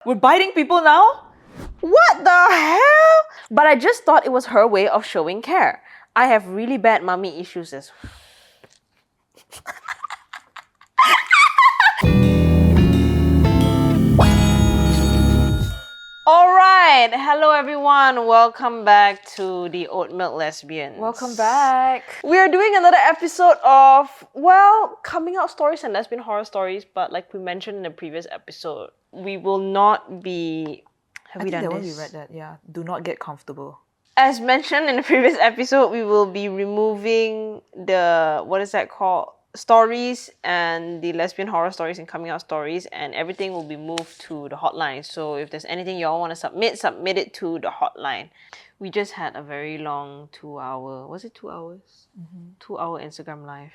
We're biting people now? What the hell? But I just thought it was her way of showing care. I have really bad mommy issues as well. Alright, hello everyone. Welcome back to the Oat Milk Lesbians. Welcome back. We are doing another episode of, coming out stories and lesbian horror stories, but like we mentioned in the previous episode, we will not be... Have we done this? We read that, yeah. Do not get comfortable. As mentioned in the previous episode, we will be removing the, what is that called? Stories and the lesbian horror stories and coming out stories, and everything will be moved to the hotline. So if there's anything y'all want to submit it to the hotline. We just had a very long 2 hour, was it 2 hours? 2 hour Instagram live.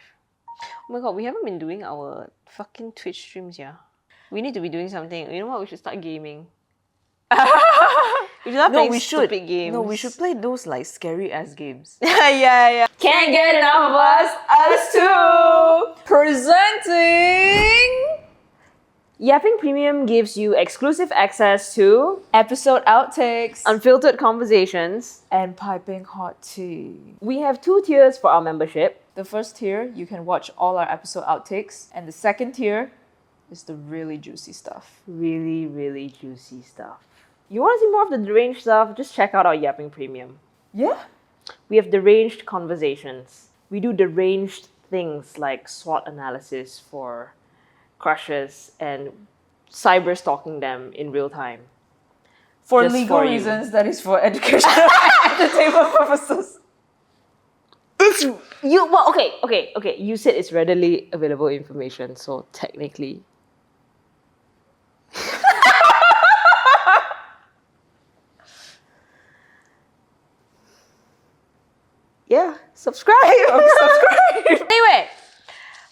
Oh my god, we haven't been doing our fucking Twitch streams, yeah. We need to be doing something. You know what? We should start gaming. We should start playing stupid games. No, we should play those like scary ass games. yeah. Can't get enough of us two. Presenting Yapping Premium gives you exclusive access to episode outtakes unfiltered conversations and piping hot tea. We have 2 tiers for our membership. The first tier, you can watch all our episode outtakes, and the second tier is the really juicy stuff. Really, really juicy stuff. You want to see more of the deranged stuff? Just check out our Yapping Premium. Yeah? We have deranged conversations. We do deranged things like SWOT analysis for crushes and cyber stalking them in real time. For Just legal for you. reasons, that is for educational and entertainment purposes. Okay. You said it's readily available information, so technically. Yeah, subscribe. Anyway,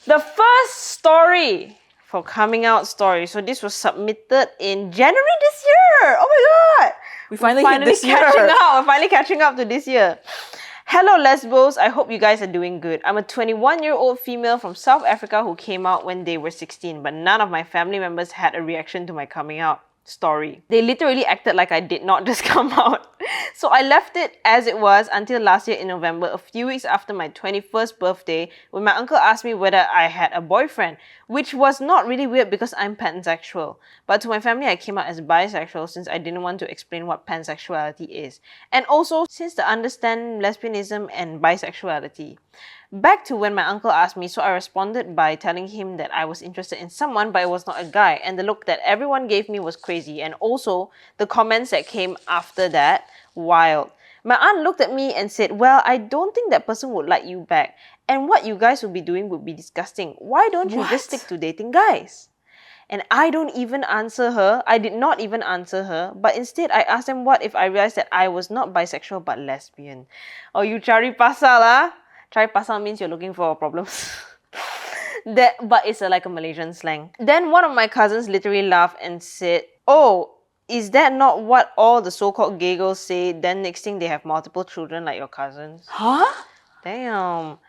the first story for coming out story. So this was submitted in January this year. Oh my god. We finally hit this year. We're finally catching up to this year. Hello lesbos, I hope you guys are doing good. I'm a 21-year-old female from South Africa who came out when they were 16, but none of my family members had a reaction to my coming out story. They literally acted like I did not just come out. So I left it as it was until last year in November, a few weeks after my 21st birthday, when my uncle asked me whether I had a boyfriend, which was not really weird because I'm pansexual. But to my family, I came out as bisexual since I didn't want to explain what pansexuality is. And also since they understand lesbianism and bisexuality. Back to when my uncle asked me, so I responded by telling him that I was interested in someone but it was not a guy, and the look that everyone gave me was crazy, and also the comments that came after that, wild. My aunt looked at me and said, well, I don't think that person would like you back, and what you guys would be doing would be disgusting. Why don't you just stick to dating guys? And I did not even answer her, but instead I asked them what if I realized that I was not bisexual but lesbian. Oh, you cari pasal ah? Cari pasal means you're looking for problems. But it's like a Malaysian slang. Then one of my cousins literally laughed and said, oh, is that not what all the so-called gay girls say? Then next thing they have multiple children like your cousins. Huh? Damn.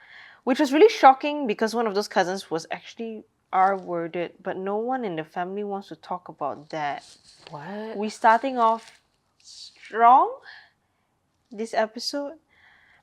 Which was really shocking because one of those cousins was actually R-worded, but no one in the family wants to talk about that. What? We starting off strong this episode.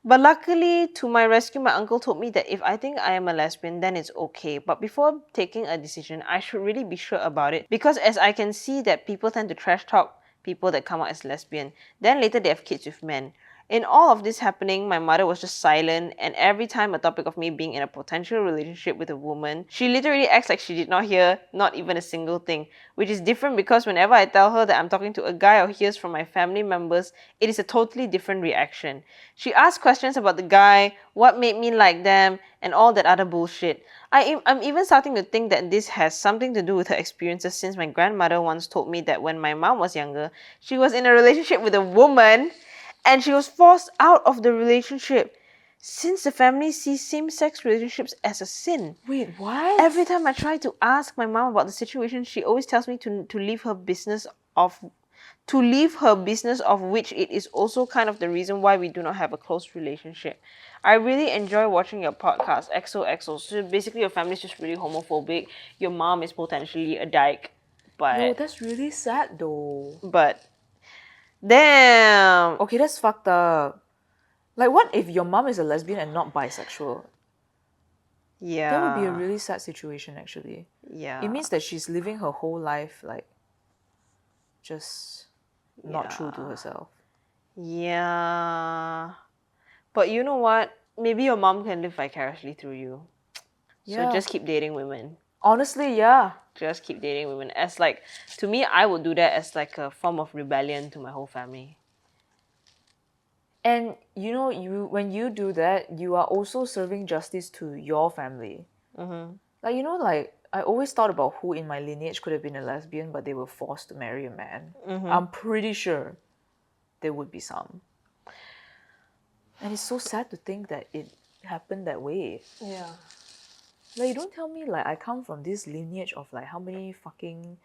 But luckily, to my rescue, my uncle told me that if I think I am a lesbian, then it's okay. But before taking a decision, I should really be sure about it. Because as I can see that people tend to trash talk people that come out as lesbian. Then later they have kids with men. In all of this happening, my mother was just silent, and every time a topic of me being in a potential relationship with a woman, she literally acts like she did not hear not even a single thing, which is different because whenever I tell her that I'm talking to a guy or hears from my family members, it is a totally different reaction. She asks questions about the guy, what made me like them, and all that other bullshit. I'm even starting to think that this has something to do with her experiences since my grandmother once told me that when my mom was younger, she was in a relationship with a woman and she was forced out of the relationship since the family sees same-sex relationships as a sin. Wait, what? Every time I try to ask my mom about the situation, she always tells me to leave her business of which it is also kind of the reason why we do not have a close relationship. I really enjoy watching your podcast, XOXO. So basically your family is just really homophobic. Your mom is potentially a dyke. Yo, but that's really sad though. damn. Okay, that's fucked up. Like, what if your mom is a lesbian and not bisexual? Yeah. That would be a really sad situation, actually. Yeah. It means that she's living her whole life, like, just not true to herself. Yeah. But you know what? Maybe your mom can live vicariously through you. So Yeah. just keep dating women. Honestly, yeah. Just keep dating women. As like, to me, I would do that as like a form of rebellion to my whole family. And you know, when you do that, you are also serving justice to your family. Like, you know, like, I always thought about who in my lineage could have been a lesbian, but they were forced to marry a man. I'm pretty sure there would be some. And it's so sad to think that it happened that way. Yeah. Like, you don't tell me, like, I come from this lineage of, like, how many fucking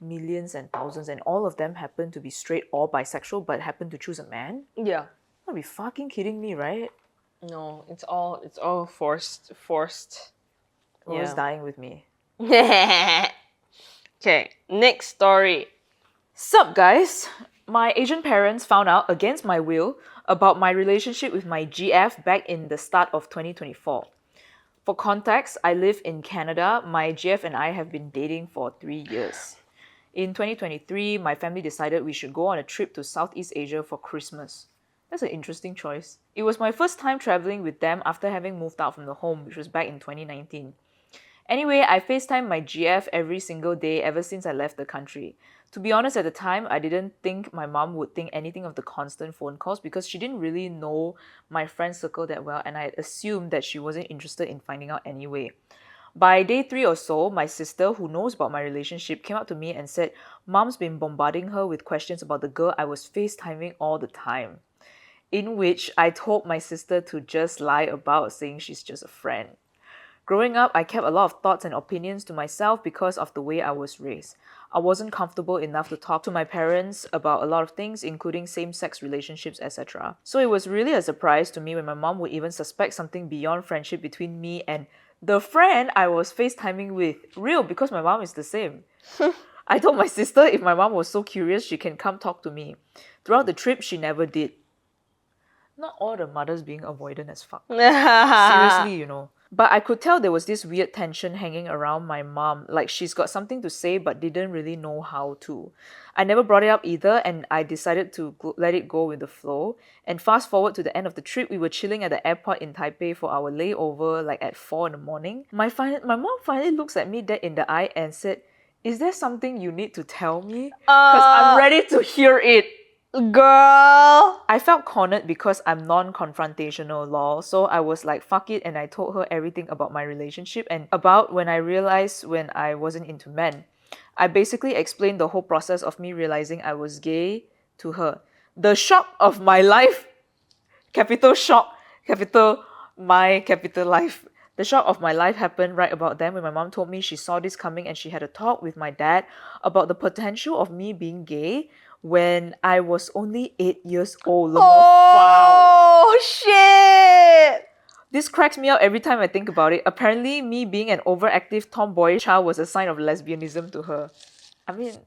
millions and thousands, and all of them happen to be straight or bisexual, but happen to choose a man? Yeah. You gotta be fucking kidding me, right? No, it's all forced. Or it's dying with me. Okay, next story. Sup, guys? My Asian parents found out against my will about my relationship with my GF back in the start of 2024. For context, I live in Canada. My GF and I have been dating for 3 years. In 2023, my family decided we should go on a trip to Southeast Asia for Christmas. That's an interesting choice. It was my first time traveling with them after having moved out from the home, which was back in 2019. Anyway, I FaceTime my GF every single day ever since I left the country. To be honest, at the time, I didn't think my mom would think anything of the constant phone calls because she didn't really know my friend circle that well, and I assumed that she wasn't interested in finding out anyway. By day 3 or so, my sister, who knows about my relationship, came up to me and said, Mom's been bombarding her with questions about the girl I was FaceTiming all the time. In which I told my sister to just lie about, saying she's just a friend. Growing up, I kept a lot of thoughts and opinions to myself because of the way I was raised. I wasn't comfortable enough to talk to my parents about a lot of things, including same-sex relationships, etc. So it was really a surprise to me when my mom would even suspect something beyond friendship between me and the friend I was FaceTiming with. Real, because my mom is the same. I told my sister if my mom was so curious, she can come talk to me. Throughout the trip, she never did. Not all the mothers being avoidant as fuck. Seriously, you know. But I could tell there was this weird tension hanging around my mom, like she's got something to say but didn't really know how to. I never brought it up either, and I decided to let it go with the flow. And fast forward to the end of the trip, we were chilling at the airport in Taipei for our layover, like at 4 in the morning. My mom finally looks at me dead in the eye and said, "Is there something you need to tell me? Because I'm ready to hear it." Girl. I felt cornered because I'm non-confrontational, lol. So I was like, fuck it, and I told her everything about my relationship and about when I realized when I wasn't into men. I basically explained the whole process of me realizing I was gay to her. The shock of my life, capital shock, capital my capital life. The shock of my life happened right about then when my mom told me she saw this coming and she had a talk with my dad about the potential of me being gay when I was only 8 years old. Oh, shit! This cracks me up every time I think about it. Apparently, me being an overactive tomboy child was a sign of lesbianism to her. I mean,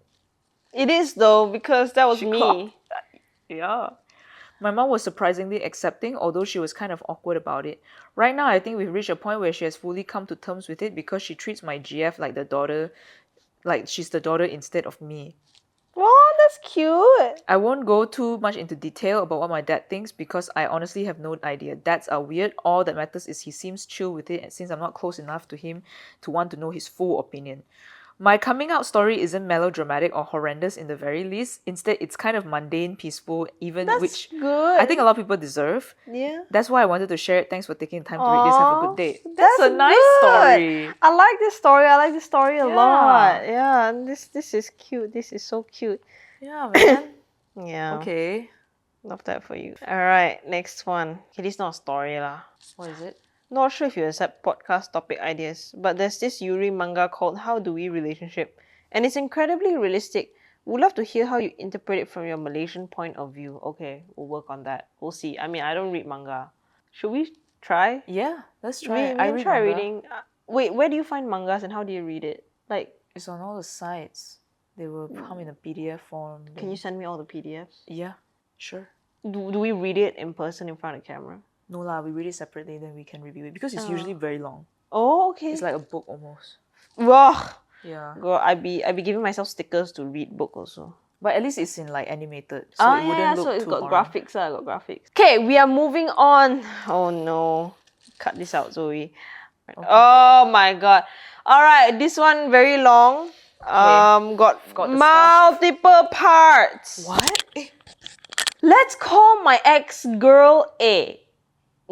it is though, because that was she me. Yeah. My mom was surprisingly accepting, although she was kind of awkward about it. Right now, I think we've reached a point where she has fully come to terms with it because she treats my GF like the daughter, like she's the daughter instead of me. Oh, that's cute. I won't go too much into detail about what my dad thinks because I honestly have no idea. Dads are weird. All that matters is he seems chill with it, and since I'm not close enough to him to want to know his full opinion. My coming out story isn't melodramatic or horrendous in the very least. Instead, it's kind of mundane, peaceful, even That's which good. I think a lot of people deserve. Yeah. That's why I wanted to share it. Thanks for taking the time to read this. Have a good day. That's a nice good. story. I like this story. I like this story a Yeah. lot. Yeah, this is cute. This is so cute. Yeah, man. Yeah. Okay. Love that for you. Alright, next one. Okay, this is not a story lah. What is it? Not sure if you accept podcast topic ideas, but there's this Yuri manga called How Do We Relationship? And it's incredibly realistic. Would love to hear how you interpret it from your Malaysian point of view. Okay, we'll work on that. We'll see. I mean, I don't read manga. Should we try? Yeah, let's try. We I can read try manga. reading. Wait, where do you find mangas and how do you read it? Like, It's on all the sites. They will come in a PDF form. Can you send me all the PDFs? Yeah, sure. Do we read it in person in front of the camera? No lah, we read it separately, then we can review it because it's usually very long. Oh, okay. It's like a book almost. Ugh. Yeah. Girl, I be giving myself stickers to read book also. But at least it's in like animated, so it wouldn't look so it's too got boring. graphics. Got graphics. Okay, we are moving on. Oh no. Cut this out, Zoe. Okay. Oh my god. Alright, this one very long. Got Got the multiple parts. What? Let's call my ex Girl A.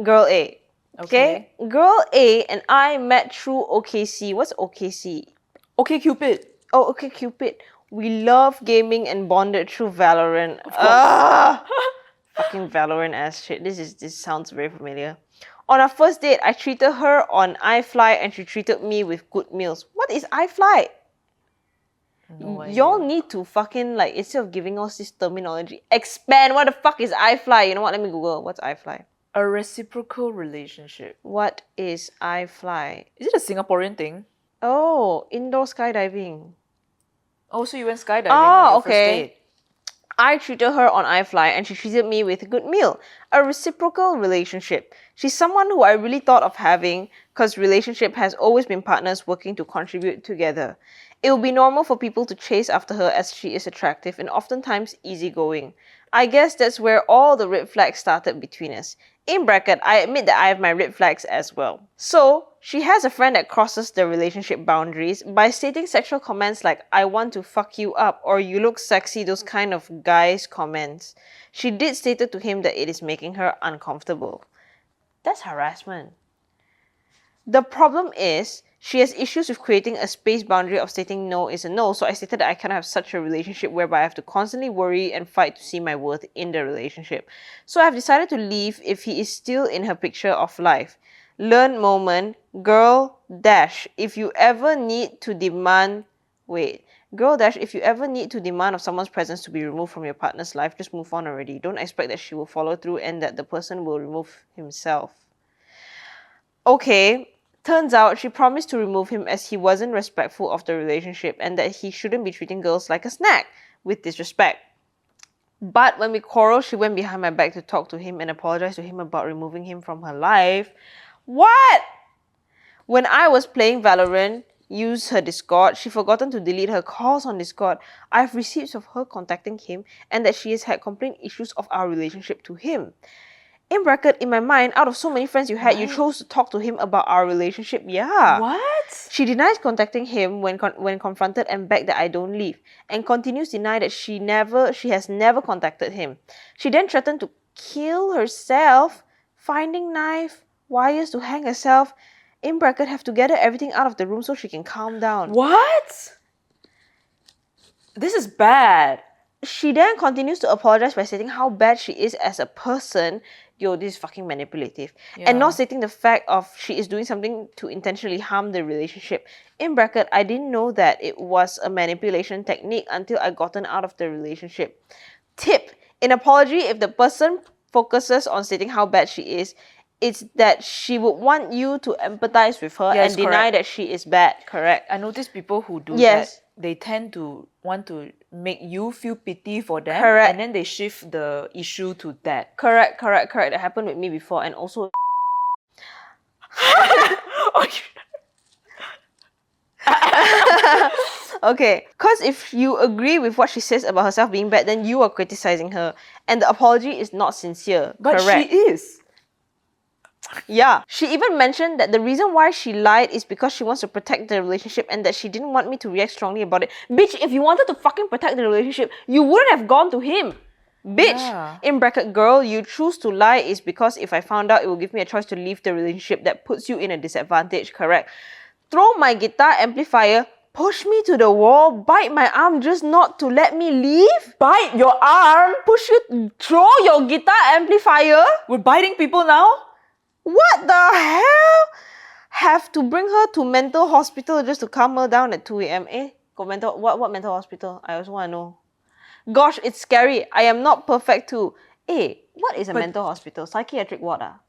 Girl A. Okay? Girl A and I met through OKC. What's OKC? Okay, Cupid. Oh, okay, Cupid. We love gaming and bonded through Valorant. Fucking Valorant ass shit. This sounds very familiar. On our first date, I treated her on iFly and she treated me with good meals. What is iFly? No idea. Y'all need to fucking, like, instead of giving us this terminology, expand. What the fuck is iFly? You know what? Let me Google. What's iFly? A reciprocal relationship. What is iFly? Is it a Singaporean thing? Oh, indoor skydiving. Oh, so you went skydiving on your first okay. date. I treated her on iFly and she treated me with a good meal. A reciprocal relationship. She's someone who I really thought of having because relationship has always been partners working to contribute together. It will be normal for people to chase after her as she is attractive and oftentimes easygoing. I guess that's where all the red flags started between us. In bracket, I admit that I have my red flags as well. So, she has a friend that crosses the relationship boundaries by stating sexual comments like, I want to fuck you up, or you look sexy, those kind of guys comments. She did state it to him that it is making her uncomfortable. That's harassment. The problem is, she has issues with creating a space boundary of stating no is a no, so I stated that I cannot have such a relationship whereby I have to constantly worry and fight to see my worth in the relationship. So I have decided to leave if he is still in her picture of life. Learn moment, girl dash, if you ever need to demand, girl dash, if you ever need to demand of someone's presence to be removed from your partner's life, just move on already. Don't expect that she will follow through and that the person will remove himself. Okay. Turns out she promised to remove him as he wasn't respectful of the relationship and that he shouldn't be treating girls like a snack with disrespect. But when we quarreled, she went behind my back to talk to him and apologize to him about removing him from her life. What? When I was playing Valorant, used her Discord, she forgotten to delete her calls on Discord. I've receipts of her contacting him and that she has had complaint issues of our relationship to him. In bracket, in my mind, out of so many friends you had, you chose to talk to him about our relationship. Yeah. What? She denies contacting him when confronted and begged that I don't leave, and continues to deny that she has never contacted him. She then threatened to kill herself, finding knife, wires to hang herself. In bracket, have to gather everything out of the room so she can calm down. What? This is bad. She then continues to apologize by stating how bad she is as a person. Yo, this is fucking manipulative. Yeah. And not stating the fact of she is doing something to intentionally harm the relationship. In bracket, I didn't know that it was a manipulation technique until I gotten out of the relationship. Tip: in apology, if the person focuses on stating how bad she is, it's that she would want you to empathize with her and deny that she is bad. Correct. I notice people who do that, they tend to want to make you feel pity for them. Correct. And then they shift the issue to that. Correct. That happened with me before, and also okay, because if you agree with what she says about herself being bad, then you are criticizing her, and the apology is not sincere. But correct. she is. Yeah. She even mentioned that the reason why she lied is because she wants to protect the relationship and that she didn't want me to react strongly about it. Bitch, if you wanted to fucking protect the relationship, you wouldn't have gone to him. Bitch. Yeah. In bracket, girl, you choose to lie is because if I found out, it will give me a choice to leave the relationship that puts you in a disadvantage. Correct. Throw my guitar amplifier, push me to the wall, bite my arm just not to let me leave? Bite your arm? Throw your guitar amplifier? We're biting people now? What the hell? Have to bring her to mental hospital just to calm her down at 2 a.m. What mental hospital? I also want to know. Gosh, it's scary. I am not perfect too. What is a mental hospital? Psychiatric ward ah?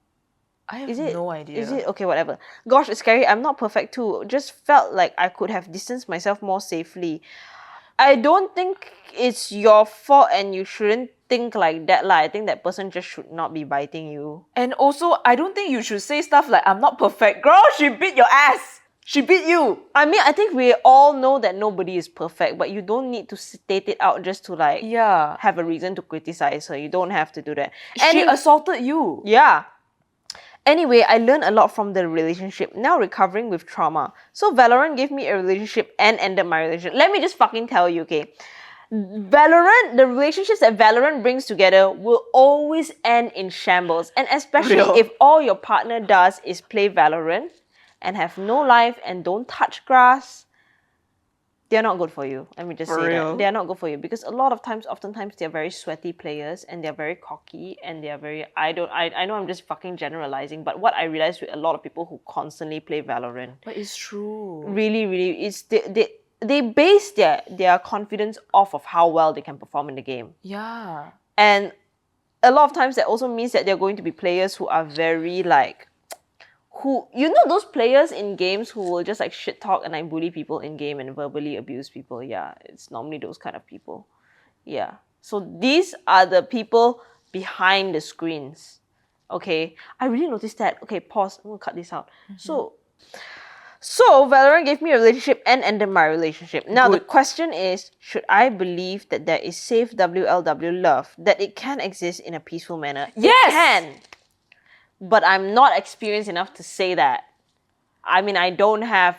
I have no idea. Is it? Okay, whatever. Gosh, it's scary. I'm not perfect too. Just felt like I could have distanced myself more safely. I don't think it's your fault and you shouldn't think like that. I think that person just should not be biting you. And also, I don't think you should say stuff like, I'm not perfect. Girl, she beat your ass. She beat you. I mean, I think we all know that nobody is perfect, but you don't need to state it out just to like Yeah. have a reason to criticize her. You don't have to do that. She assaulted you. Yeah. Anyway, I learned a lot from the relationship, now recovering with trauma. So Valorant gave me a relationship and ended my relationship. Let me just fucking tell you, okay? Valorant, the relationships that Valorant brings together will always end in shambles. And especially Real. if all your partner does is play Valorant and have no life and don't touch grass, they're not good for you. Let me just For say real? that. They're not good for you because a lot of times, oftentimes, they're very sweaty players and they're very cocky and they're very, I know I'm just fucking generalizing, but what I realized with a lot of people who constantly play Valorant, But it's true. really, it's they base their confidence off of how well they can perform in the game. Yeah. And a lot of times that also means that they're going to be players who are very like, who, you know, those players in games who will just like shit talk and like bully people in game and verbally abuse people. Yeah, it's normally those kind of people. Yeah. So these are the people behind the screens. Okay. I really noticed that. Okay, pause. I'm gonna cut this out. So Valorant gave me a relationship and ended my relationship. Now the Good. question is, should I believe that there is safe WLW love, that it can exist in a peaceful manner? Yes! It can. But I'm not experienced enough to say that. I mean, I don't have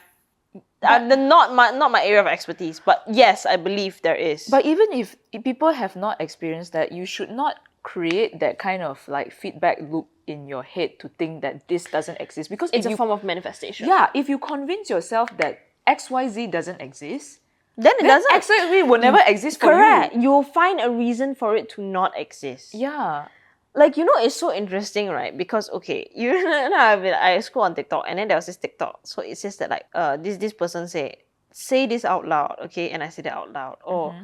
not my area of expertise, but yes, I believe there is. But even if people have not experienced that, you should not create that kind of like feedback loop in your head to think that this doesn't exist. Because it's if a you, form of manifestation. yeah, if you convince yourself that XYZ doesn't exist, Then it then doesn't. XYZ will never exist for Correct. you. You'll find a reason for it to not exist. Yeah. Like, you know, it's so interesting, right? Because okay, you know, I scroll on TikTok and then there was this TikTok. So it says that like this person say this out loud, okay, and I said it out loud. Or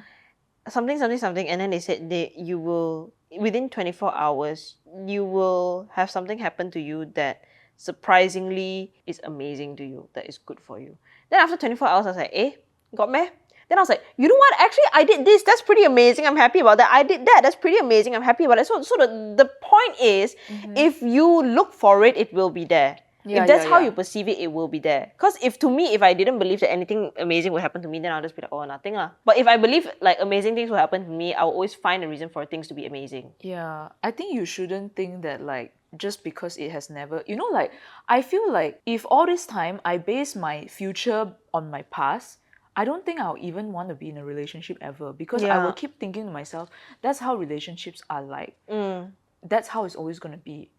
something, and then they said you will within 24 hours you will have something happen to you that surprisingly is amazing to you, that is good for you. Then after 24 hours I was like, got me? Then I was like, you know what? Actually, I did this. That's pretty amazing. I'm happy about that. I did that. That's pretty amazing. I'm happy about it. So the point is, if you look for it, it will be there. Yeah, if that's yeah, how yeah. you perceive it, it will be there. Because if I didn't believe that anything amazing would happen to me, then I'll just be like, oh, nothing lah. But if I believe like amazing things will happen to me, I'll always find a reason for things to be amazing. Yeah, I think you shouldn't think that like just because it has never, you know, like I feel like if all this time I base my future on my past, I don't think I'll even want to be in a relationship ever, because I Yeah. will keep thinking to myself, that's how relationships are like. That's how it's always going to be.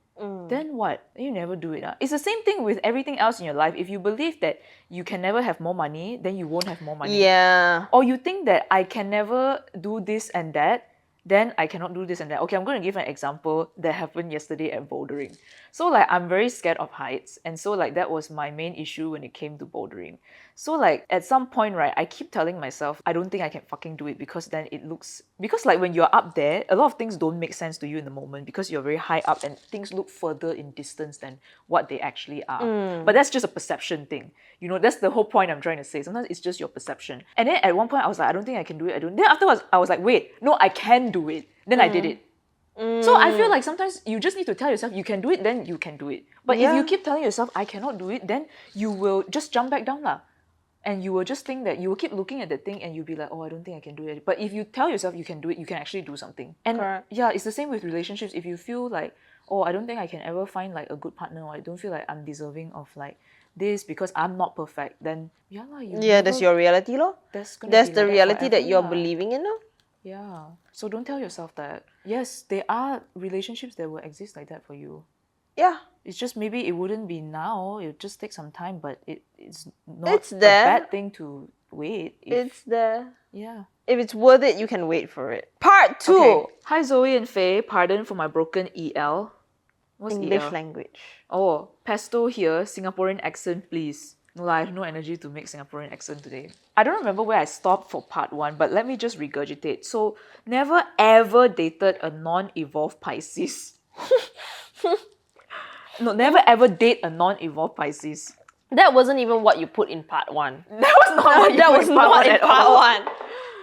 Then what? You never do it. It's the same thing with everything else in your life. If you believe that you can never have more money, then you won't have more money. Yeah. Or you think that I can never do this and that, then I cannot do this and that. Okay, I'm going to give an example that happened yesterday at bouldering. So like I'm very scared of heights, and so like that was my main issue when it came to bouldering. So like at some point, right, I keep telling myself I don't think I can fucking do it, because then it looks, because like when you're up there, a lot of things don't make sense to you in the moment because you're very high up and things look further in distance than what they actually are. But that's just a perception thing. You know, that's the whole point I'm trying to say. Sometimes it's just your perception. And then at one point I was like, I don't think I can do it. Then afterwards I was like, wait, no, I can do it. Then I did it. So I feel like sometimes you just need to tell yourself you can do it, then you can do it. But if you keep telling yourself I cannot do it, then you will just jump back down lah. And you will just think that you will keep looking at the thing and you'll be like, oh, I don't think I can do it. But if you tell yourself you can do it, you can actually do something. And Correct. yeah, it's the same with relationships. If you feel like, oh, I don't think I can ever find like a good partner, or I don't feel like I'm deserving of like this because I'm not perfect, then yeah lah, That's your reality, lor. That's the be like that reality that forever you're lah. believing in, lor. Yeah. So don't tell yourself that. Yes, there are relationships that will exist like that for you. Yeah. It's just maybe it wouldn't be now. It would just take some time, but it's not It's a there. bad thing to wait. It's there. Yeah. If it's worth it, you can wait for it. Part 2. Okay. Hi Zoe and Faye. Pardon for my broken EL. What's English EL? language. Oh, pesto here. Singaporean accent, please. No, I have no energy to make Singaporean accent today. I don't remember where I stopped for part 1, but let me just regurgitate. So, never ever dated a non-evolved Pisces. No, never ever date a non-evolved Pisces. That wasn't even what you put in part 1. That was not what you That put was in part not one in at part all. 1.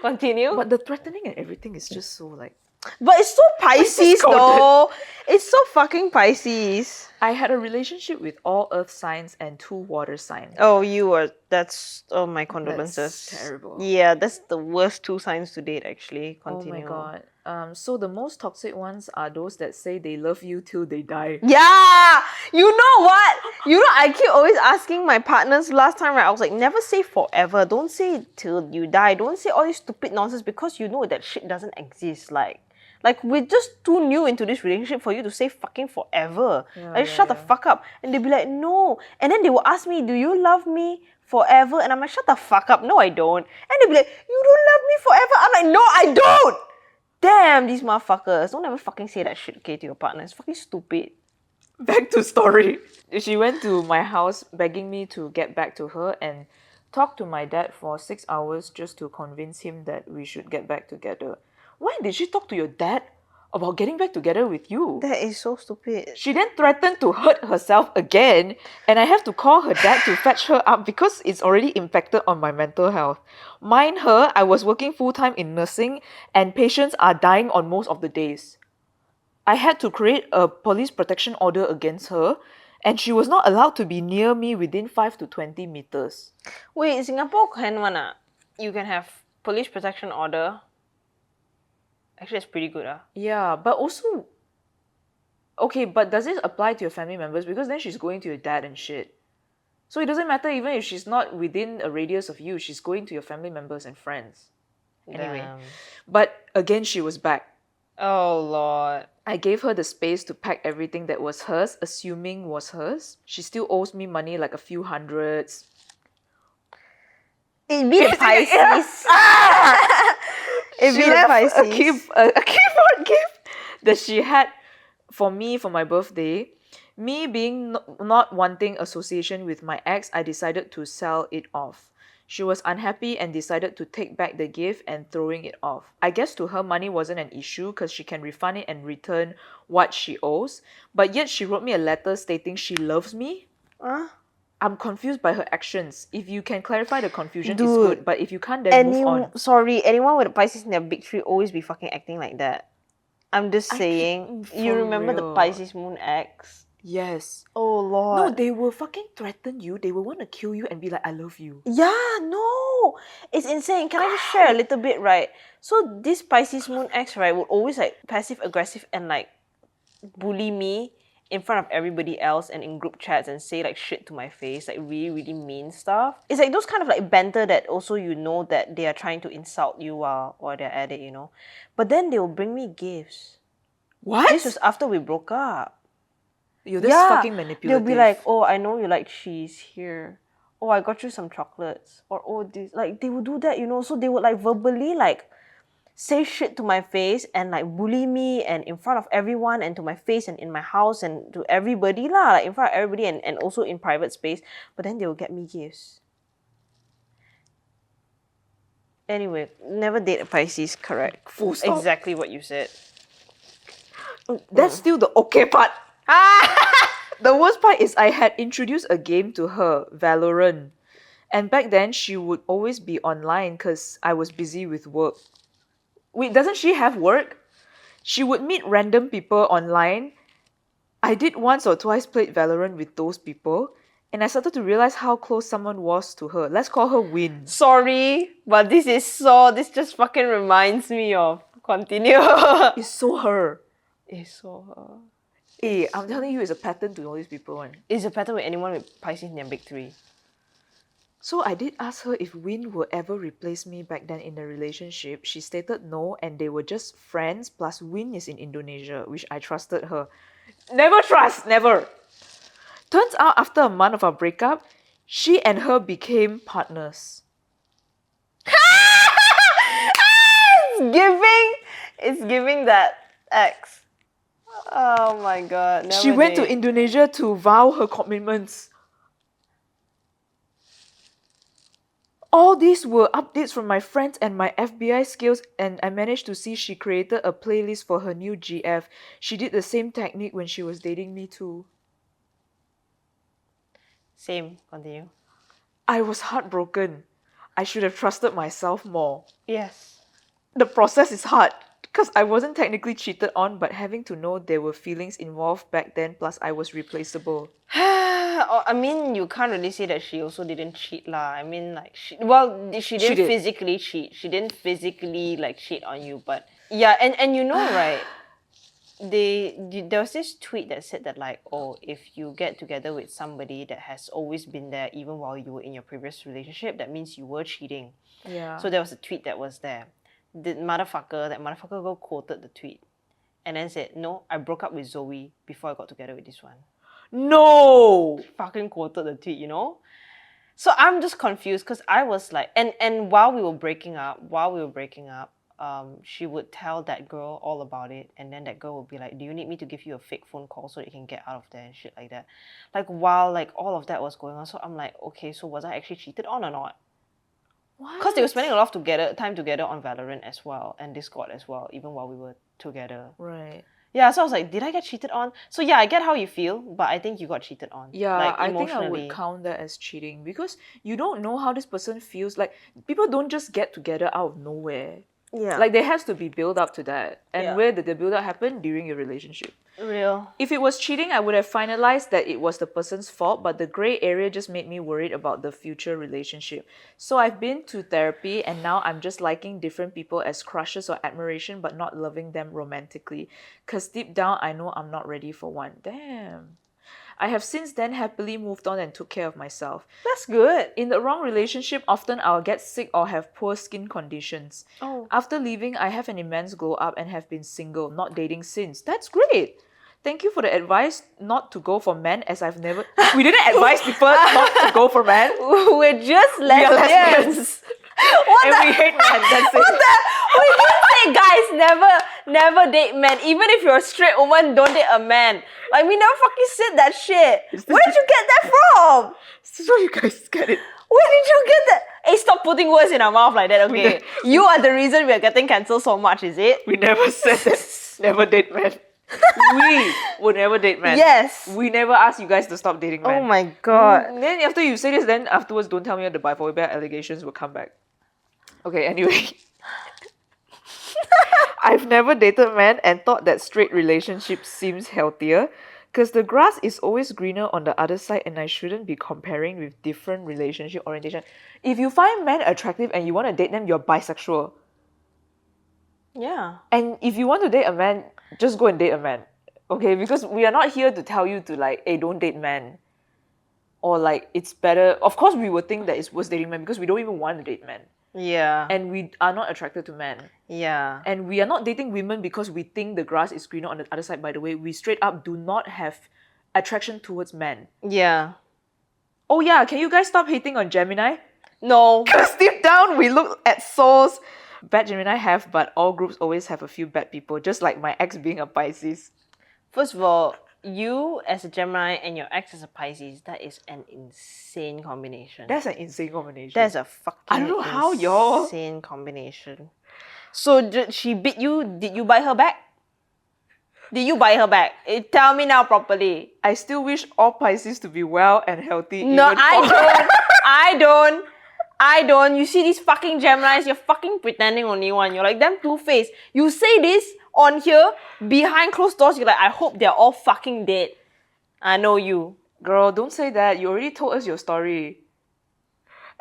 Continue. But the threatening and everything is just so like... But it's so Pisces coded. though. It's so fucking Pisces. I had a relationship with all earth signs and 2 water signs. Oh, oh my condolences. That's terrible. Yeah, that's the worst 2 signs to date actually. Continue. Oh my god. So the most toxic ones are those that say they love you till they die. Yeah! You know what? I keep always asking my partners last time, right? I was like, never say forever. Don't say it till you die. Don't say all this stupid nonsense because you know that shit doesn't exist. Like we're just too new into this relationship for you to say fucking forever. Shut the fuck up. And they'll be like, no. And then they will ask me, do you love me forever? And I'm like, shut the fuck up. No, I don't. And they'll be like, you don't love me forever. I'm like, no, I don't. Damn, these motherfuckers. Don't ever fucking say that shit, okay, to your partner. It's fucking stupid. Back to story. She went to my house begging me to get back to her and talked to my dad for 6 hours just to convince him that we should get back together. Why did she talk to your dad about getting back together with you? That is so stupid. She then threatened to hurt herself again, and I have to call her dad to fetch her up because it's already impacted on my mental health. Mind her, I was working full-time in nursing, and patients are dying on most of the days. I had to create a police protection order against her, and she was not allowed to be near me within 5 to 20 meters. Wait, in Singapore can one you can have police protection order. Actually, it's pretty good. Yeah, but also... Okay, but does this apply to your family members? Because then she's going to your dad and shit. So it doesn't matter even if she's not within a radius of you. She's going to your family members and friends. Anyway. Damn. But again, she was back. Oh, Lord. I gave her the space to pack everything that was hers, assuming was hers. She still owes me money, like a few hundreds. It be Pisces. It She be left Pisces. a keyboard gift that she had for me for my birthday. Me being not wanting association with my ex, I decided to sell it off. She was unhappy and decided to take back the gift and throwing it off. I guess to her money wasn't an issue because she can refund it and return what she owes. But yet she wrote me a letter stating she loves me. I'm confused by her actions. If you can clarify the confusion, it's good. But if you can't, then move on. Sorry, anyone with a Pisces in their big 3 always be fucking acting like that. I'm just saying. For You remember the real. Pisces moon ex? Yes. Oh, Lord. No, they will fucking threaten you. They will want to kill you and be like, I love you. Yeah, no. It's insane. Can I just share a little bit, right? So this Pisces moon ex, right, would always like passive aggressive and like bully me in front of everybody else and in group chats and say like shit to my face, like really, really mean stuff. It's like those kind of like banter that also you know that they are trying to insult you while they're at it, you know. But then they will bring me gifts. What? This was after we broke up. You're this fucking manipulative. They'll be like, oh, I know you like cheese here. Oh, I got you some chocolates. Or, oh, this. Like, they would do that, you know. So they would like verbally like say shit to my face and like bully me and in front of everyone and to my face and in my house and to everybody lah. Like in front of everybody and also in private space. But then they will get me gifts. Anyway, never date a Pisces, correct. Full stop. Exactly what you said. That's still the okay part. The worst part is I had introduced a game to her, Valorant. And back then, she would always be online because I was busy with work. Wait, doesn't she have work? She would meet random people online. I did once or twice play Valorant with those people. And I started to realize how close someone was to her. Let's call her Win. Sorry, but this just fucking reminds me of. Continue. It's so her. It's so her. Eh, I'm telling you, it's a pattern to all these people. One. It's a pattern with anyone with Pisces in their big 3. So I did ask her if Win will ever replace me back then in the relationship. She stated no, and they were just friends, plus Win is in Indonesia, which I trusted her. Never trust, never. Turns out after a month of our breakup, she and her became partners. It's giving that ex. Oh my god. Never She went to date. Indonesia to vow her commitments. All these were updates from my friends and my FBI skills, and I managed to see she created a playlist for her new GF. She did the same technique when she was dating me too. Same. Continue. I was heartbroken. I should have trusted myself more. Yes. The process is hard because I wasn't technically cheated on, but having to know there were feelings involved back then, plus I was replaceable. I mean, you can't really say that she also didn't cheat lah. I mean, like, she didn't did. physically cheat. She didn't physically like cheat on you, but yeah, and you know, right? There was this tweet that said that like, oh, if you get together with somebody that has always been there even while you were in your previous relationship, that means you were cheating. Yeah. So there was a tweet that was there. That motherfucker go quoted the tweet and then said, no, I broke up with Zoe before I got together with this one. No! Fucking quoted the tweet, you know? So I'm just confused because I was like, and while we were breaking up, she would tell that girl all about it, and then that girl would be like, do you need me to give you a fake phone call so that you can get out of there and shit like that? Like, while like all of that was going on, so I'm like, okay, so was I actually cheated on or not? Because they were spending a lot of time together on Valorant as well, and Discord as well, even while we were together. Right. Yeah, so I was like, did I get cheated on? So yeah, I get how you feel, but I think you got cheated on. Yeah, like, I think I emotionally. would count that as cheating because you don't know how this person feels. Like, people don't just get together out of nowhere. Yeah. Like, there has to be build up to that. And Yeah. where did the build up happen? During your relationship. Real. If it was cheating, I would have finalized that it was the person's fault, but the gray area just made me worried about the future relationship. So I've been to therapy and now I'm just liking different people as crushes or admiration, but not loving them romantically. Because deep down, I know I'm not ready for one. Damn. I have since then happily moved on and took care of myself. That's good. In the wrong relationship, often I'll get sick or have poor skin conditions. Oh. After leaving, I have an immense glow up and have been single, not dating since. That's great. Thank you for the advice not to go for men, as I've never... We didn't advise people not to go for men. We're just We are lesbians. lesbians. What And the? we hate men, that's What it. the? We didn't say guys never date men. Even if you're a straight woman, don't date a man. Like, we never fucking said that shit. Where did you get that from? So you guys get it. Where did you get that? Hey, stop putting words in our mouth like that, okay? You are the reason we are getting cancelled so much, is it? We never said that. Never date men. We would never date men. Yes. We never asked you guys to stop dating men. Oh my god. Then after you say this, then afterwards don't tell me the biphobia allegations will come back. Okay, anyway. I've never dated men and thought that straight relationship seems healthier because the grass is always greener on the other side and I shouldn't be comparing with different relationship orientation. If you find men attractive and you want to date them, you're bisexual. Yeah. And if you want to date a man, just go and date a man. Okay? Because we are not here to tell you to like, hey, don't date men. Or like, it's better. Of course, we would think that it's worth dating men because we don't even want to date men. Yeah. And we are not attracted to men. Yeah. And we are not dating women because we think the grass is greener on the other side, by the way. We straight up do not have attraction towards men. Yeah. Oh yeah, can you guys stop hating on Gemini? No. Because deep down, we look at souls. Bad Gemini have, but all groups always have a few bad people, just like my ex being a Pisces. First of all, you as a Gemini and your ex as a Pisces, that is an insane combination. That's an insane combination. That's a fucking I don't know how, y'all. insane combination. So she beat you. Did you buy her back? Did you buy her back? Tell me now properly. I still wish all Pisces to be well and healthy. No, even I for- don't. I don't. You see these fucking Geminis, you're fucking pretending only one. You're like them two-faced. You say this on here, behind closed doors, you're like, I hope they're all fucking dead. I know you. Girl, don't say that. You already told us your story.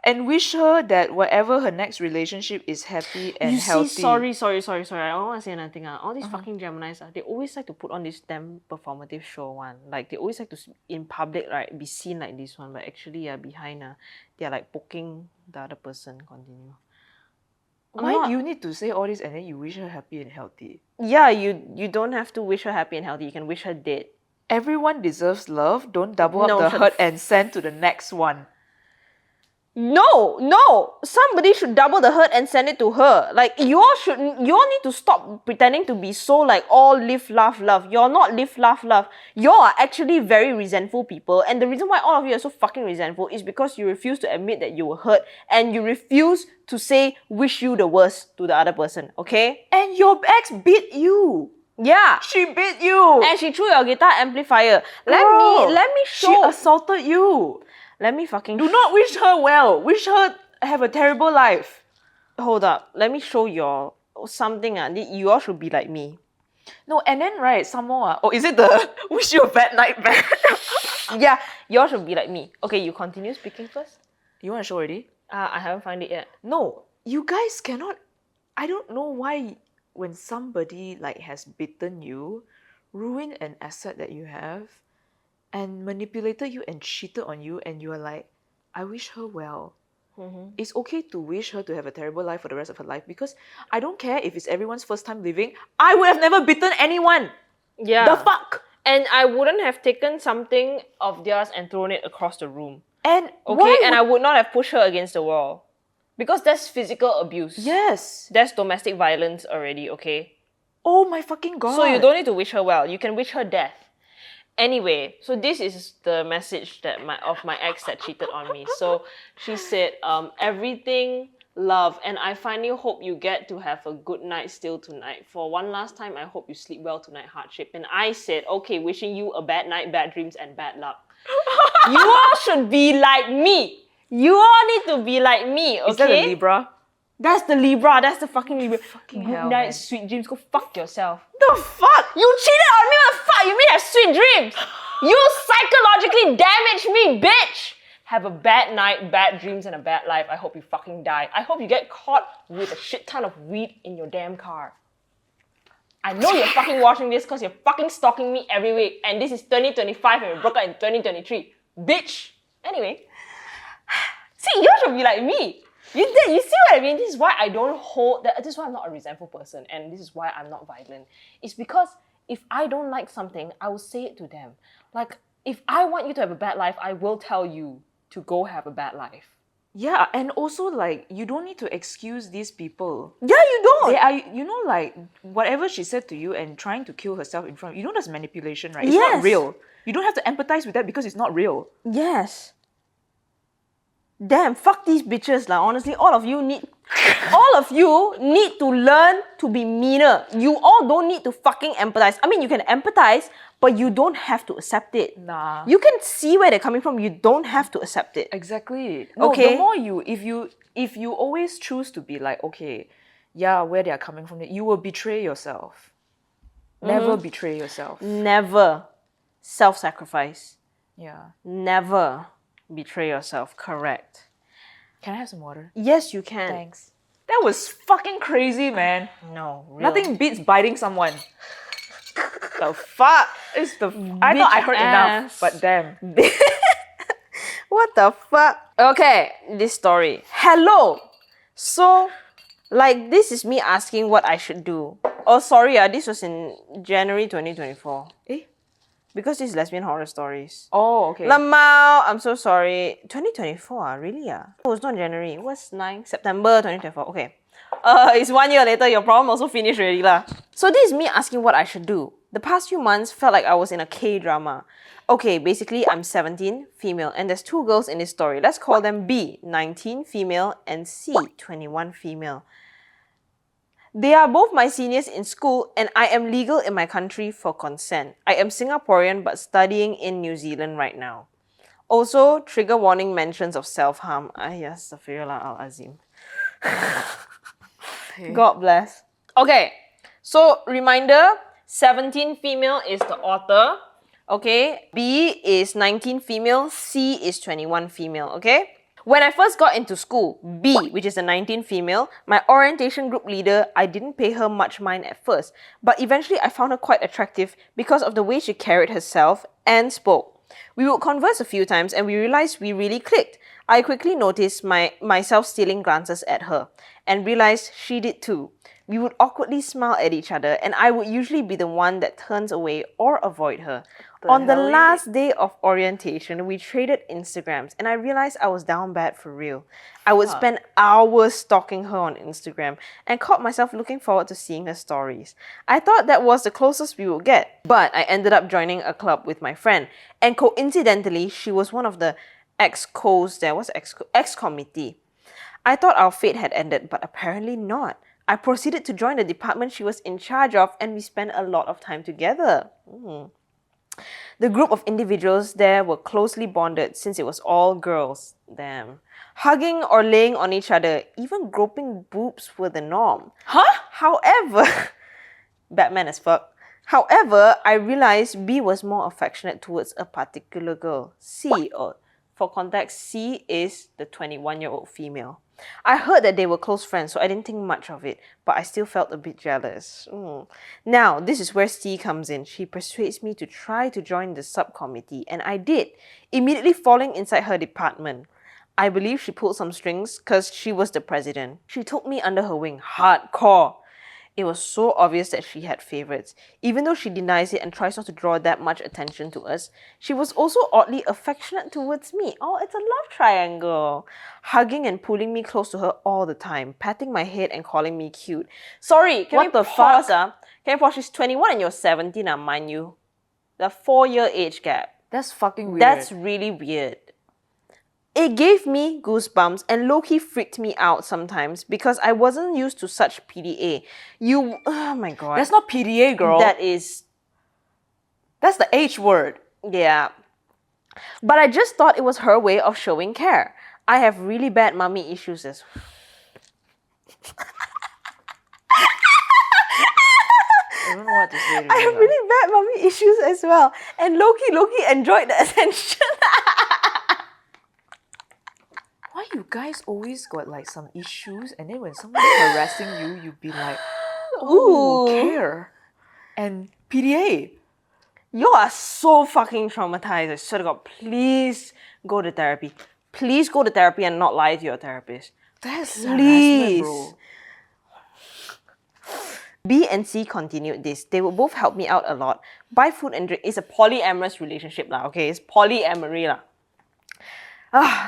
And wish her that whatever her next relationship is happy and healthy. See, sorry. I don't want to say anything. All these fucking Geminis, they always like to put on this damn performative show one. Like, they always like to, in public, right, be seen like this one. But actually, behind, they're like poking the other person. Continue. Why do you need to say all this and then you wish her happy and healthy? Yeah, you don't have to wish her happy and healthy. You can wish her dead. Everyone deserves love. Don't double No, up the shut hurt the and send to the next one. No. Somebody should double the hurt and send it to her. Like, you all need to stop pretending to be so like all live, laugh, love. You're not live, laugh, love. You are actually very resentful people. And the reason why all of you are so fucking resentful is because you refuse to admit that you were hurt and you refuse to say wish you the worst to the other person. Okay? And your ex beat you. Yeah. She beat you. And she threw your guitar amplifier. Girl, Let me she show. assaulted you. Let me fucking Do not wish her well. Wish her have a terrible life. Hold up. Let me show y'all something. You all should be like me. No, and then right, some more. Oh, is it the wish you a bad nightmare? Yeah, y'all should be like me. Okay, you continue speaking first. You want to show already? I haven't found it yet. No, you guys cannot. I don't know why when somebody like has bitten you, ruined an asset that you have, and manipulated you and cheated on you, and you are like, I wish her well. It's okay to wish her to have a terrible life for the rest of her life because I don't care if it's everyone's first time living. I would have never bitten anyone. Yeah. The fuck? And I wouldn't have taken something of theirs and thrown it across the room. And Okay, and I would not have pushed her against the wall. Because that's physical abuse. Yes. That's domestic violence already, okay? Oh my fucking god. So you don't need to wish her well. You can wish her death. Anyway, so this is the message that my ex that cheated on me. So she said, everything love, and I finally hope you get to have a good night still tonight. For one last time, I hope you sleep well tonight, heart-shape. And I said, okay, wishing you a bad night, bad dreams, and bad luck. You all should be like me. You all need to be like me, okay? Is that the Libra? That's the Libra. That's the fucking Libra. Fucking Good hell, night, man. sweet dreams. Go fuck yourself. The fuck? You cheated on me. What the fuck? You mean have sweet dreams? You psychologically damaged me, bitch. Have a bad night, bad dreams, and a bad life. I hope you fucking die. I hope you get caught with a shit ton of weed in your damn car. I know you're fucking watching this because you're fucking stalking me every week. And this is 2025 and we broke up in 2023. Bitch. Anyway. See, you should be like me. You see what I mean? This is why I don't hold that. This is why I'm not a resentful person, and this is why I'm not violent. It's because if I don't like something, I will say it to them. Like, if I want you to have a bad life, I will tell you to go have a bad life. Yeah, and also like you don't need to excuse these people. Yeah, you don't. They are, you know, like whatever she said to you and trying to kill herself in front of you, know that's manipulation, right? It's Yes. not real. You don't have to empathize with that because it's not real. Yes. Damn, fuck these bitches lah. Honestly, all of you need to learn to be meaner. You all don't need to fucking empathize. I mean, you can empathize, but you don't have to accept it. Nah. You can see where they're coming from. You don't have to accept it. Exactly. No, Okay. the more if you always choose to be like, okay, yeah, where they are coming from, you will betray yourself. Never betray yourself. Never self-sacrifice. Yeah. Never betray yourself. Correct. Can I have some water? Yes, you can. Thanks. That was fucking crazy, man. No, real. Nothing beats biting someone. The fuck is the? I thought I heard enough, ass. but damn. What the fuck? Okay, this story. Hello. So, like, this is me asking what I should do. Oh, sorry, this was in January 2024. Eh? Because this is lesbian horror stories. Oh, okay. Lamau, I'm so sorry. 2024, really? Oh, it's not January. What's 9? September 2024. Okay. It's 1 year later. Your problem also finished already lah. So this is me asking what I should do. The past few months felt like I was in a K-drama. Okay, basically I'm 17, female, and there's two girls in this story. Let's call them B, 19, female, and C, 21, female. They are both my seniors in school and I am legal in my country for consent. I am Singaporean but studying in New Zealand right now. Also, trigger warning mentions of self-harm. Yes, Astaghfirullah al-Azim. God bless. Okay, so reminder, 17 female is the author. Okay, B is 19 female, C is 21 female, okay? When I first got into school, B, which is a 19 female, my orientation group leader, I didn't pay her much mind at first, but eventually I found her quite attractive because of the way she carried herself and spoke. We would converse a few times and we realized we really clicked. I quickly noticed myself stealing glances at her and realized she did too. We would awkwardly smile at each other and I would usually be the one that turns away or avoid her. On the last day of orientation, we traded Instagrams and I realized I was down bad for real. I would spend hours stalking her on Instagram and caught myself looking forward to seeing her stories. I thought that was the closest we would get, but I ended up joining a club with my friend and coincidentally, she was one of the ex-cos there. What's ex-committee? I thought our fate had ended, but apparently not. I proceeded to join the department she was in charge of and we spent a lot of time together. The group of individuals there were closely bonded since it was all girls. Damn. Hugging or laying on each other, even groping boobs were the norm. Huh? However, Batman as fuck. However, I realized B was more affectionate towards a particular girl. C, or for context, C is the 21-year-old female. I heard that they were close friends, so I didn't think much of it, but I still felt a bit jealous. Now, this is where C comes in. She persuades me to try to join the subcommittee, and I did, immediately falling inside her department. I believe she pulled some strings because she was the president. She took me under her wing, hardcore. It was so obvious that she had favorites. Even though she denies it and tries not to draw that much attention to us, she was also oddly affectionate towards me. Oh, it's a love triangle. Hugging and pulling me close to her all the time, patting my head and calling me cute. Sorry, can What we the pause? fuck? Can we pause? She's 21 and you're 17, mind you. The 4-year age gap. That's fucking weird. That's really weird. It gave me goosebumps and low-key freaked me out sometimes because I wasn't used to such PDA. Oh my god. That's not PDA, girl. That's the H word. yeah. But I just thought it was her way of showing care. I have really bad mommy issues as I don't know what to say. I have really bad mommy issues as well. And Loki enjoyed the attention. Why you guys always got like some issues, and then when someone's harassing you, you be like, oh, Ooh. care. And PDA. You are so fucking traumatized. I swear to God, please go to therapy. Please go to therapy and not lie to your therapist. That's Please. harassment, bro. B and C continued this. They would both help me out a lot. Buy food and drink. It's a polyamorous relationship lah, okay? It's polyamory lah.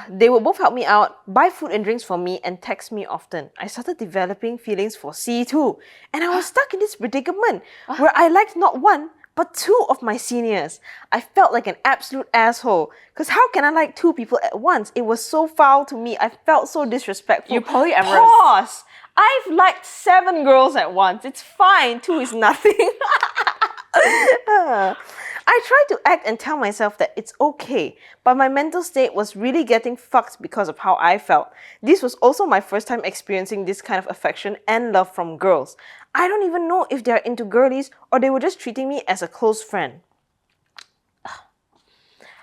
They would both help me out, buy food and drinks for me, and text me often. I started developing feelings for C too. And I was stuck in this predicament where I liked not one, but two of my seniors. I felt like an absolute asshole. Because how can I like two people at once? It was so foul to me. I felt so disrespectful. You polyamorous. Pause! I've liked 7 girls at once. It's fine. 2 is nothing. I tried to act and tell myself that it's okay, but my mental state was really getting fucked because of how I felt. This was also my first time experiencing this kind of affection and love from girls. I don't even know if they're into girlies or they were just treating me as a close friend.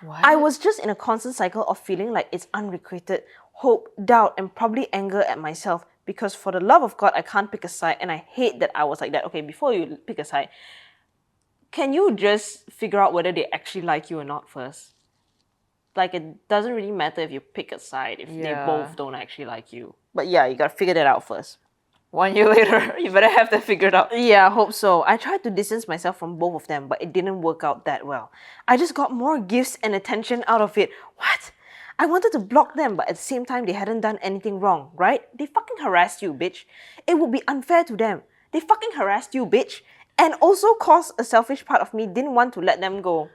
What? I was just in a constant cycle of feeling like it's unrequited hope, doubt, and probably anger at myself because for the love of God, I can't pick a side and I hate that I was like that. Okay, before you pick a side, can you just figure out whether they actually like you or not first? Like, it doesn't really matter if you pick a side if they both don't actually like you. But yeah, you gotta figure that out first. 1 year later, you better have that figured out. Yeah, I hope so. I tried to distance myself from both of them, but it didn't work out that well. I just got more gifts and attention out of it. What? I wanted to block them, but at the same time, they hadn't done anything wrong, right? They fucking harassed you, bitch. It would be unfair to them. They fucking harassed you, bitch. And also caused a selfish part of me didn't want to let them go.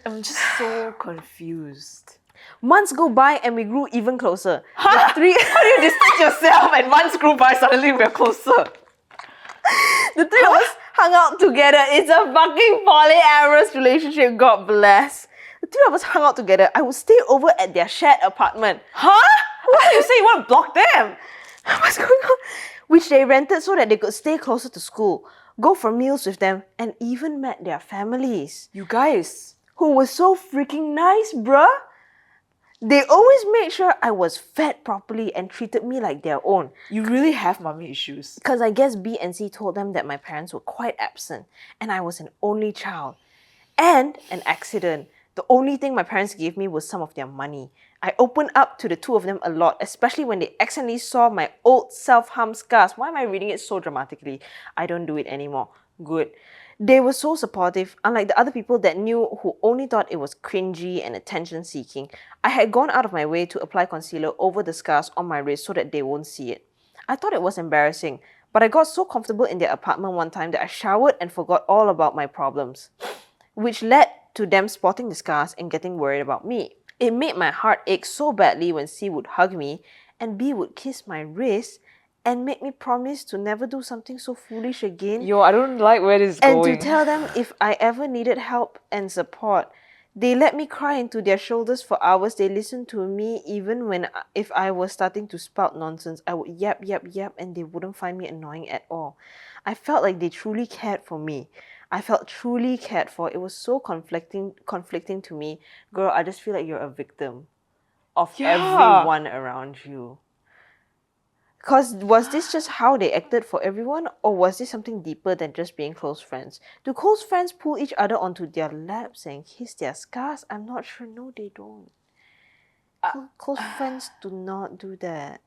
I'm just so confused. Months go by and we grew even closer. How do you distance yourself and months grew by, suddenly we're closer? The 3 of us hung out together. It's a fucking polyamorous relationship, God bless. The 3 of us hung out together. I would stay over at their shared apartment. Huh? Why do you say you want to block them? What's going on? Which they rented so that they could stay closer to school, go for meals with them, and even met their families. You guys. Who were so freaking nice, bruh. They always made sure I was fed properly and treated me like their own. You really have mommy issues. Because I guess B and C told them that my parents were quite absent and I was an only child. And an accident. The only thing my parents gave me was some of their money. I opened up to the 2 of them a lot, especially when they accidentally saw my old self-harm scars. Why am I reading it so dramatically? I don't do it anymore. Good. They were so supportive, unlike the other people that knew who only thought it was cringy and attention-seeking. I had gone out of my way to apply concealer over the scars on my wrist so that they won't see it. I thought it was embarrassing, but I got so comfortable in their apartment one time that I showered and forgot all about my problems, which led to them spotting the scars and getting worried about me. It made my heart ache so badly when C would hug me and B would kiss my wrist and make me promise to never do something so foolish again. Yo, I don't like where this is And going. to tell them if I ever needed help and support, They let me cry into their shoulders for hours. They listened to me even if I was starting to spout nonsense. I would yap, and they wouldn't find me annoying at all. I felt like they truly cared for me. I felt truly cared for. It was so conflicting to me. Girl, I just feel like you're a victim of everyone around you. Because was this just how they acted for everyone, or was this something deeper than just being close friends? Do close friends pull each other onto their laps and kiss their scars? I'm not sure. No, they don't. Close friends do not do that.